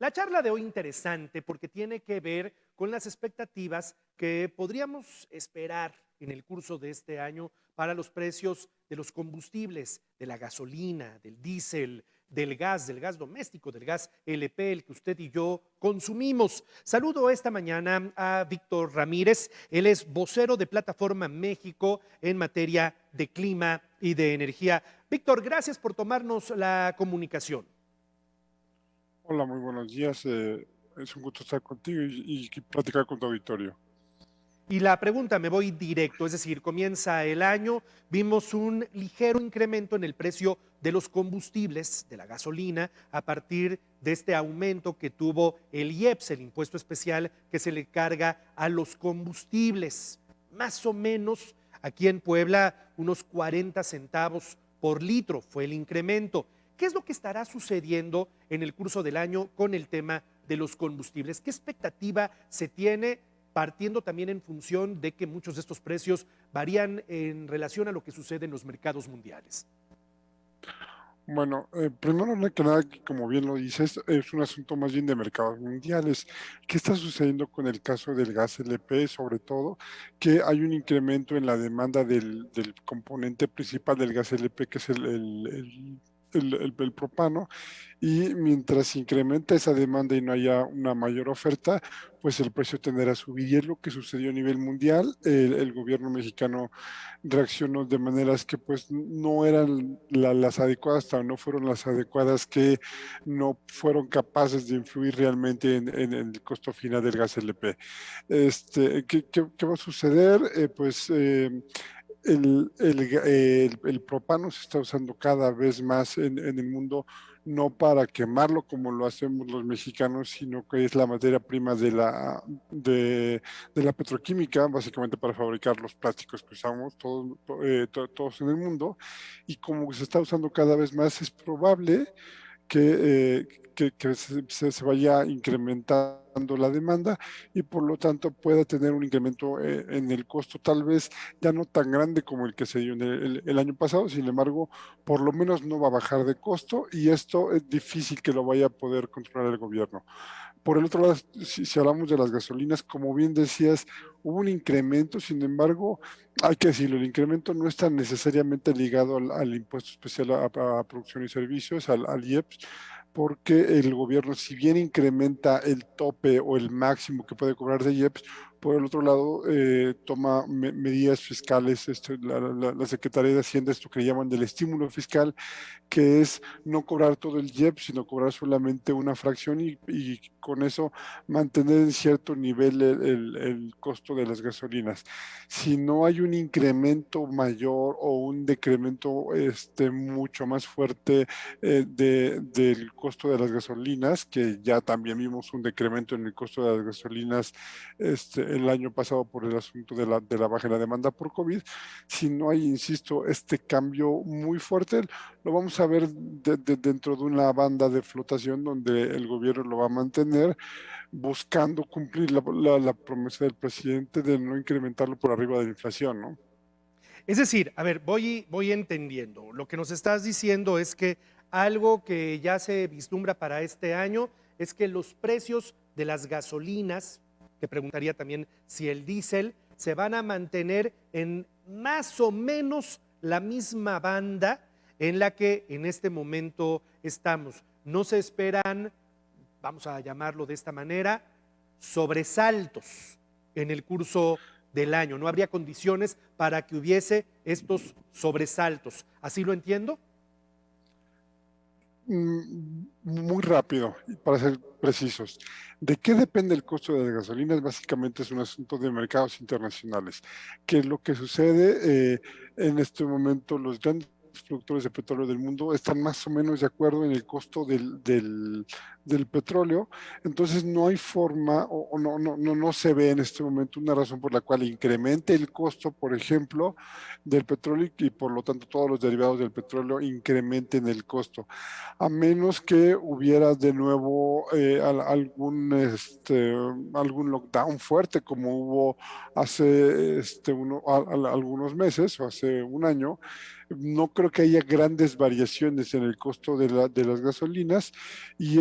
La charla de hoy interesante porque tiene que ver con las expectativas que podríamos esperar en el curso de este año para los precios de los combustibles, de la gasolina, del diésel, del gas doméstico, del gas LP, el que usted y yo consumimos. Saludo esta mañana a Víctor Ramírez, él es vocero de Plataforma México en materia de clima y de energía. Víctor, gracias por tomarnos la comunicación. Hola, muy buenos días. Es un gusto estar contigo y platicar con tu auditorio. Y la pregunta, me voy directo, es decir, comienza el año, vimos un ligero incremento en el precio de los combustibles, de la gasolina, a partir de este aumento que tuvo el IEPS, el impuesto especial que se le carga a los combustibles. Más o menos aquí en Puebla, unos 40 centavos por litro fue el incremento. ¿Qué es lo que estará sucediendo en el curso del año con el tema de los combustibles? ¿Qué expectativa se tiene, partiendo también en función de que muchos de estos precios varían en relación a lo que sucede en los mercados mundiales? Bueno, primero que nada, como bien lo dices, es un asunto más bien de mercados mundiales. ¿Qué está sucediendo con el caso del gas LP? Sobre todo, que hay un incremento en la demanda del componente principal del gas LP, que es el propano, y mientras se incrementa esa demanda y no haya una mayor oferta, pues el precio tenderá a subir. Y es lo que sucedió a nivel mundial. El gobierno mexicano reaccionó de maneras que pues no eran las adecuadas, no fueron las adecuadas, que no fueron capaces de influir realmente en el costo final del gas LP. ¿Qué va a suceder? El propano se está usando cada vez más en el mundo, no para quemarlo como lo hacemos los mexicanos, sino que es la materia prima de la petroquímica, básicamente para fabricar los plásticos que usamos todos en el mundo. Y como se está usando cada vez más, es probable que se vaya incrementando la demanda y por lo tanto pueda tener un incremento en el costo, tal vez ya no tan grande como el que se dio en el año pasado. Sin embargo, por lo menos no va a bajar de costo, y esto es difícil que lo vaya a poder controlar el gobierno. Por el otro lado, si hablamos de las gasolinas, como bien decías, hubo un incremento. Sin embargo, hay que decirlo, el incremento no está necesariamente ligado al impuesto especial a producción y servicios, al IEPS, porque el gobierno, si bien incrementa el tope o el máximo que puede cobrar de IEPS, por el otro lado, toma medidas fiscales. La Secretaría de Hacienda, esto que le llaman del estímulo fiscal, que es no cobrar todo el IEPS, sino cobrar solamente una fracción, y con eso mantener en cierto nivel el costo de las gasolinas. Si no hay un incremento mayor o un decremento mucho más fuerte del costo de las gasolinas, que ya también vimos un decremento en el costo de las gasolinas el año pasado por el asunto de la baja en la demanda por COVID. Si no hay, insisto, este cambio muy fuerte, lo vamos a ver dentro de una banda de flotación donde el gobierno lo va a mantener, buscando cumplir la promesa del presidente de no incrementarlo por arriba de la inflación, ¿no? Es decir, a ver, voy entendiendo. Lo que nos estás diciendo es que algo que ya se vislumbra para este año es que los precios de las gasolinas, que preguntaría también si el diésel, se van a mantener en más o menos la misma banda en la que en este momento estamos. No se esperan, vamos a llamarlo de esta manera, sobresaltos en el curso del año. No habría condiciones para que hubiese estos sobresaltos. ¿Así lo entiendo? Muy rápido, para ser precisos. ¿De qué depende el costo de las gasolinas? Básicamente es un asunto de mercados internacionales. ¿Qué es lo que sucede? En este momento, los grandes productores de petróleo del mundo están más o menos de acuerdo en el costo del petróleo. Entonces no hay forma, o no se ve en este momento una razón por la cual incremente el costo, por ejemplo, del petróleo, y por lo tanto todos los derivados del petróleo incrementen el costo, a menos que hubiera de nuevo algún lockdown fuerte, como hubo hace algunos meses o hace un año. no creo que haya grandes variaciones en el costo de las gasolinas y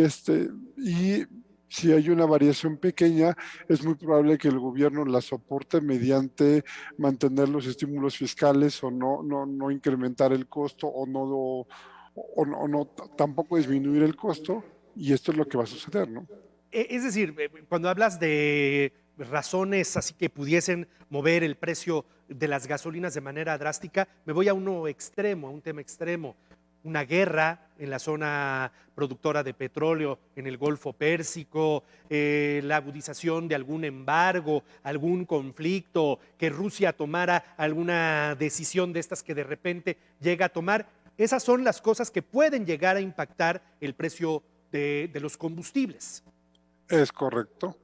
si hay una variación pequeña, es muy probable que el gobierno la soporte mediante mantener los estímulos fiscales o no incrementar el costo o no tampoco disminuir el costo, y esto es lo que va a suceder, ¿no? Es decir, cuando hablas de razones así que pudiesen mover el precio de las gasolinas de manera drástica, me voy a uno extremo, a un tema extremo. Una guerra en la zona productora de petróleo en el Golfo Pérsico, la agudización de algún embargo, algún conflicto, que Rusia tomara alguna decisión de estas que de repente llega a tomar. Esas son las cosas que pueden llegar a impactar el precio de los combustibles. Es correcto,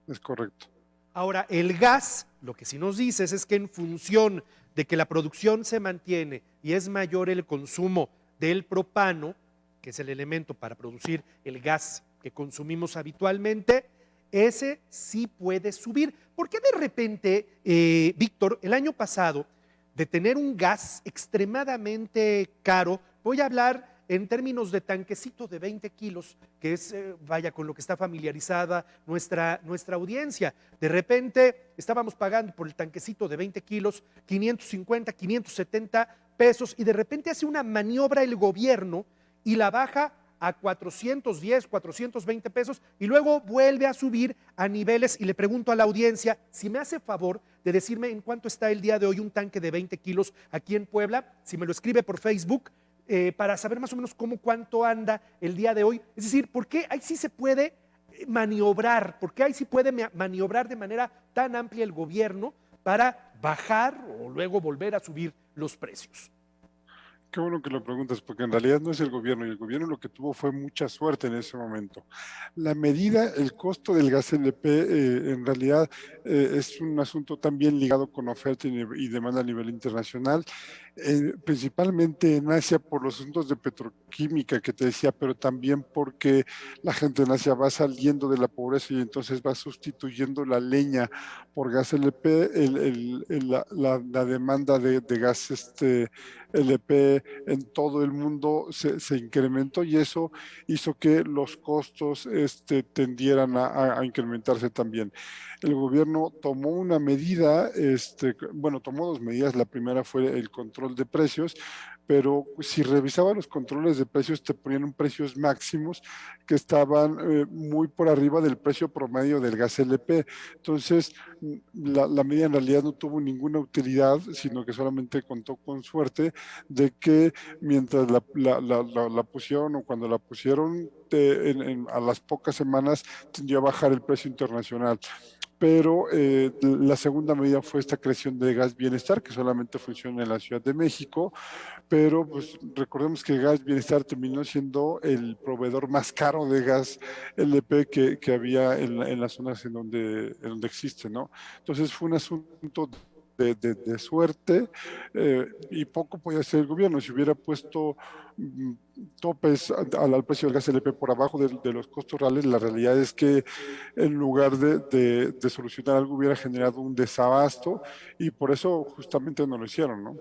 es correcto. Ahora, el gas, lo que sí nos dices es que en función de que la producción se mantiene y es mayor el consumo del propano, que es el elemento para producir el gas que consumimos habitualmente, ese sí puede subir. ¿Por qué de repente, Víctor, el año pasado, de tener un gas extremadamente caro, voy a hablar en términos de tanquecito de 20 kilos, que es, vaya, con lo que está familiarizada nuestra audiencia. De repente estábamos pagando por el tanquecito de 20 kilos 550, 570 pesos y de repente hace una maniobra el gobierno y la baja a 410, 420 pesos y luego vuelve a subir a niveles y le pregunto a la audiencia si me hace favor de decirme en cuánto está el día de hoy un tanque de 20 kilos aquí en Puebla, si me lo escribe por Facebook, para saber más o menos cuánto anda el día de hoy. Es decir, ¿por qué ahí sí se puede maniobrar? ¿Por qué ahí sí puede maniobrar de manera tan amplia el gobierno para bajar o luego volver a subir los precios? Qué bueno que lo preguntas, porque en realidad no es el gobierno, y el gobierno lo que tuvo fue mucha suerte en ese momento. La medida, el costo del gas LP, en realidad es un asunto también ligado con oferta y demanda a nivel internacional, principalmente en Asia por los asuntos de petroquímica que te decía, pero también porque la gente en Asia va saliendo de la pobreza y entonces va sustituyendo la leña por gas LP, la demanda de gas LP en todo el mundo se incrementó, y eso hizo que los costos tendieran a incrementarse también. El gobierno tomó una medida, bueno, tomó dos medidas. La primera fue el control de precios, pero si revisaba los controles de precios te ponían precios máximos que estaban muy por arriba del precio promedio del gas LP. Entonces, la medida en realidad no tuvo ninguna utilidad, sino que solamente contó con suerte de que mientras la pusieron, o cuando la pusieron, a las pocas semanas tendió a bajar el precio internacional. Pero la segunda medida fue esta creación de Gas Bienestar, que solamente funciona en la Ciudad de México, pero pues recordemos que Gas Bienestar terminó siendo el proveedor más caro de gas LP que había en las zonas en donde existe, ¿no? Entonces fue un asunto de suerte, y poco podía hacer el gobierno. Si hubiera puesto mm, topes al precio del gas LP por abajo de los costos reales, la realidad es que en lugar de solucionar algo hubiera generado un desabasto, y por eso justamente no lo hicieron, ¿no?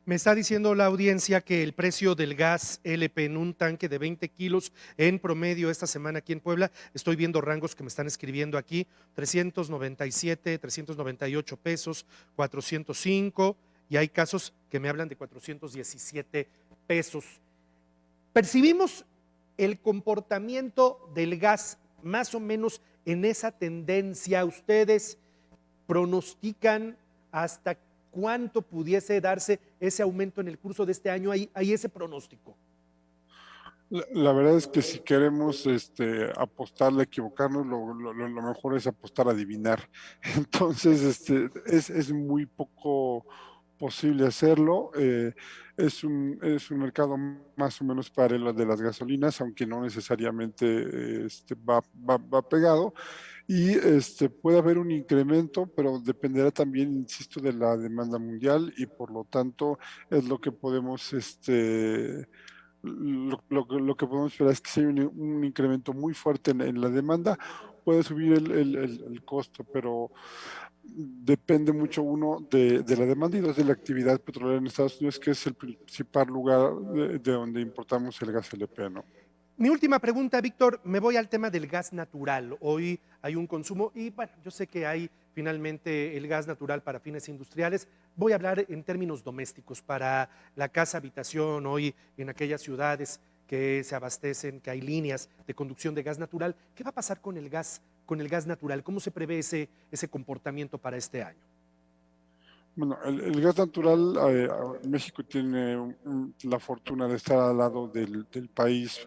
Me está diciendo la audiencia que el precio del gas LP en un tanque de 20 kilos en promedio esta semana aquí en Puebla, estoy viendo rangos que me están escribiendo aquí, 397, 398 pesos, 405, y hay casos que me hablan de 417 pesos. Percibimos el comportamiento del gas más o menos en esa tendencia. Ustedes pronostican hasta cuánto pudiese darse ese aumento en el curso de este año. Hay ese pronóstico. La verdad es que si queremos apostarle, equivocarnos, lo mejor es apostar a adivinar. Entonces, es muy poco posible hacerlo. Es un mercado más o menos paralelo al de las gasolinas, aunque no necesariamente va pegado. Y puede haber un incremento, pero dependerá también, insisto, de la demanda mundial, y por lo tanto es lo que podemos lo que podemos esperar es que sea un incremento muy fuerte en la demanda, puede subir el costo, pero depende mucho uno de la demanda y dos de la actividad petrolera en Estados Unidos, que es el principal lugar de donde importamos el gas LP, ¿no? Mi última pregunta, Víctor, me voy al tema del gas natural. Hoy hay un consumo y bueno, yo sé que hay finalmente el gas natural para fines industriales. Voy a hablar en términos domésticos, para la casa habitación, hoy en aquellas ciudades que se abastecen, que hay líneas de conducción de gas natural. ¿Qué va a pasar con el gas natural? ¿Cómo se prevé ese comportamiento para este año? Bueno, el gas natural, México tiene la fortuna de estar al lado del país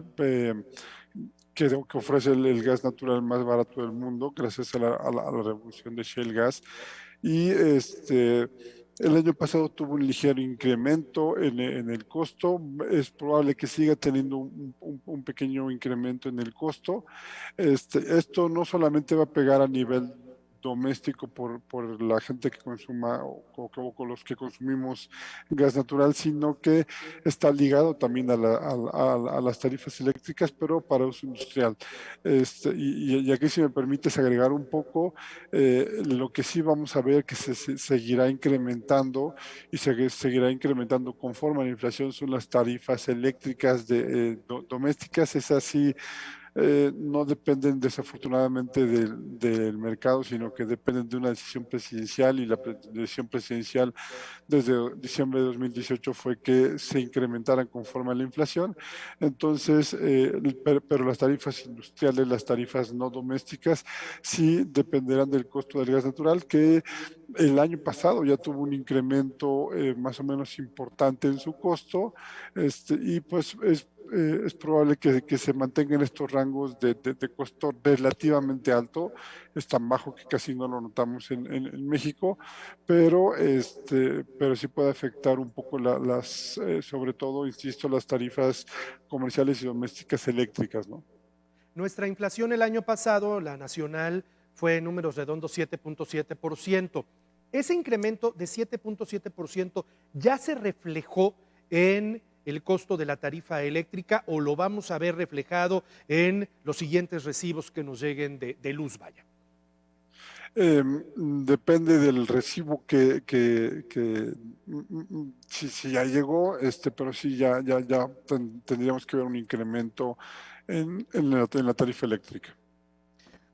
que ofrece el gas natural más barato del mundo, gracias a la revolución de Shale Gas. Y el año pasado tuvo un ligero incremento en el costo. Es probable que siga teniendo un pequeño incremento en el costo. Esto no solamente va a pegar a nivel doméstico por la gente que consuma o con los que consumimos gas natural, sino que está ligado también a las tarifas eléctricas, pero para uso industrial. Y aquí, si me permites agregar un poco, lo que sí vamos a ver que se seguirá incrementando y seguirá incrementando conforme a la inflación son las tarifas eléctricas domésticas. Es así, no dependen desafortunadamente del mercado, sino que dependen de una decisión presidencial, y la decisión presidencial desde diciembre de 2018 fue que se incrementaran conforme a la inflación. Entonces, pero las tarifas industriales, las tarifas no domésticas, sí dependerán del costo del gas natural, que el año pasado ya tuvo un incremento más o menos importante en su costo, y pues es probable que se mantengan estos rangos de costo relativamente alto. Es tan bajo que casi no lo notamos en México, pero sí puede afectar un poco sobre todo, insisto, las tarifas comerciales y domésticas eléctricas, ¿no? Nuestra inflación el año pasado, la nacional, fue en números redondos 7.7%. Ese incremento de 7.7% ya se reflejó en el costo de la tarifa eléctrica, o lo vamos a ver reflejado en los siguientes recibos que nos lleguen de luz, vaya. Depende del recibo si ya llegó, pero sí, ya tendríamos que ver un incremento en la tarifa eléctrica.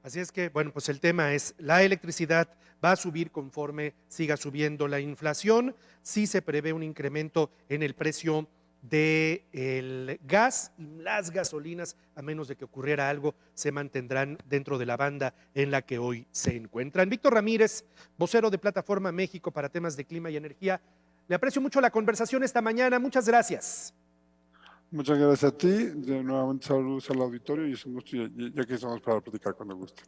Así es que, bueno, pues el tema es, la electricidad va a subir conforme siga subiendo la inflación. Sí se prevé un incremento en el precio del gas, y las gasolinas, a menos de que ocurriera algo, se mantendrán dentro de la banda en la que hoy se encuentran. Víctor Ramírez, vocero de Plataforma México para temas de clima y energía, le aprecio mucho la conversación esta mañana. Muchas gracias. Muchas gracias a ti. Nuevamente saludos al auditorio, y es un gusto, ya que estamos para platicar cuando guste.